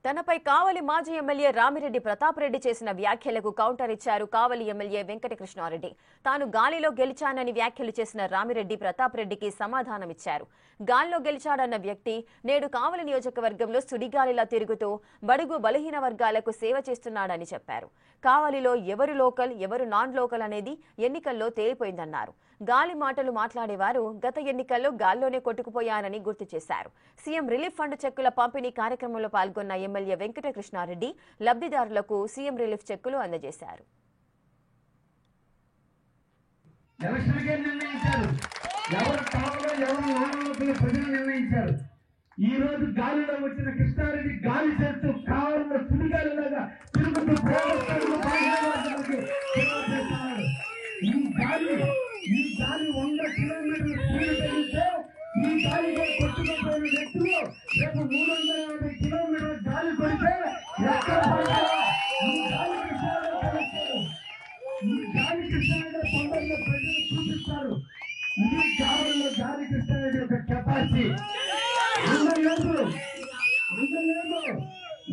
తనపై కావలి మాజీ ఎమ్మెల్యే రామిరెడ్డి ప్రతాప్ రెడ్డి చేసిన వ్యాఖ్యలకు కౌంటర్ ఇచ్చారు కావలి ఎమ్మెల్యే వెంకటకృష్ణారెడ్డి. తాను గాలిలో గెలిచానని వ్యాఖ్యలు చేసిన రామిరెడ్డి ప్రతాప్ రెడ్డికి సమాధానమిచ్చారు. గాలిలో గెలిచాడన్న వ్యక్తి నేడు కావలి నియోజకవర్గంలో సుడిగాలిలా తిరుగుతూ బడుగు బలహీన వర్గాలకు సేవ చేస్తున్నాడని చెప్పారు. కావలిలో ఎవరు లోకల్ ఎవరు నాన్ లోకల్ అనేది ఎన్నికల్లో తేలిపోయిందన్నారు. గాలి మాటలు మాట్లాడేవారు గత ఎన్నికల్లో గాల్లోనే కొట్టుకుపోయారని గుర్తు చేశారు. సీఎం రిలీఫ్ ఫండ్ చెక్కుల పంపిణీ కార్యక్రమంలో పాల్గొన్న ఎమ్మెల్యే వెంకటకృష్ణారెడ్డి లబ్ధిదారులకు సీఎం రిలీఫ్ చెక్కులు అందజేశారు. ఈ రోజు గాలిలో వచ్చిన కృష్ణారెడ్డి గాలి చేస్తూ కావాలన్న సుడిగాలిలాగా తిరుగుతూ ఈ గాలి 100 కిలోమీటర్ల స్పీడ్ పెరిగితే ఈ గాలిలో కొట్టుకుపోయిన వ్యక్తులు రేపు 350 కిలోమీటర్ల గాలి కొడితే ఈ గాలి కృష్ణారెడ్డి తొందరలో ప్రజలు చూపిస్తారు. ఇది కావాలన్న గాలి కృష్ణారెడ్డి యొక్క కెపాసిటీ.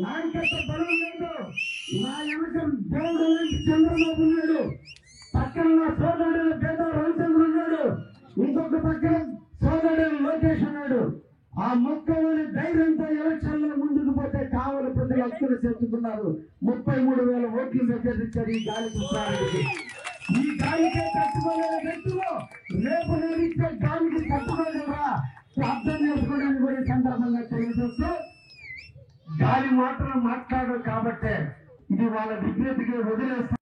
నాయకత్వ బలం లేదు. నా వెనక దేవుడు చంద్రబాబు ఉన్నాడు, పక్కన నా సోదరుడు పేద రామచంద్ర ఉన్నాడు, ఇంకొక పక్కన సోదరుడు లోకేష్ ఉన్నాడు. ఆ మొక్కలోని ధైర్యంతో ఎలక్షన్ లో ముందుకు పోతే కావలి ప్రజలు హక్కులు చేస్తున్నారు. 33,000 ఓట్లు మెచ్చారు ఈ గాలి కృష్ణారెడ్డికి. ఈ గాలికే తట్టుకోలేని వ్యక్తులు రేపు నేను ఇచ్చే గాలికి తట్టుకోలేరా అర్థం చేసుకోవడానికి కూడా సందర్భంగా తెలియజేస్తూ గాలి మాటలు మాట్లాడరు కాబట్టే ఇది వాళ్ళ విజ్ఞతకి వదిలేస్తారు.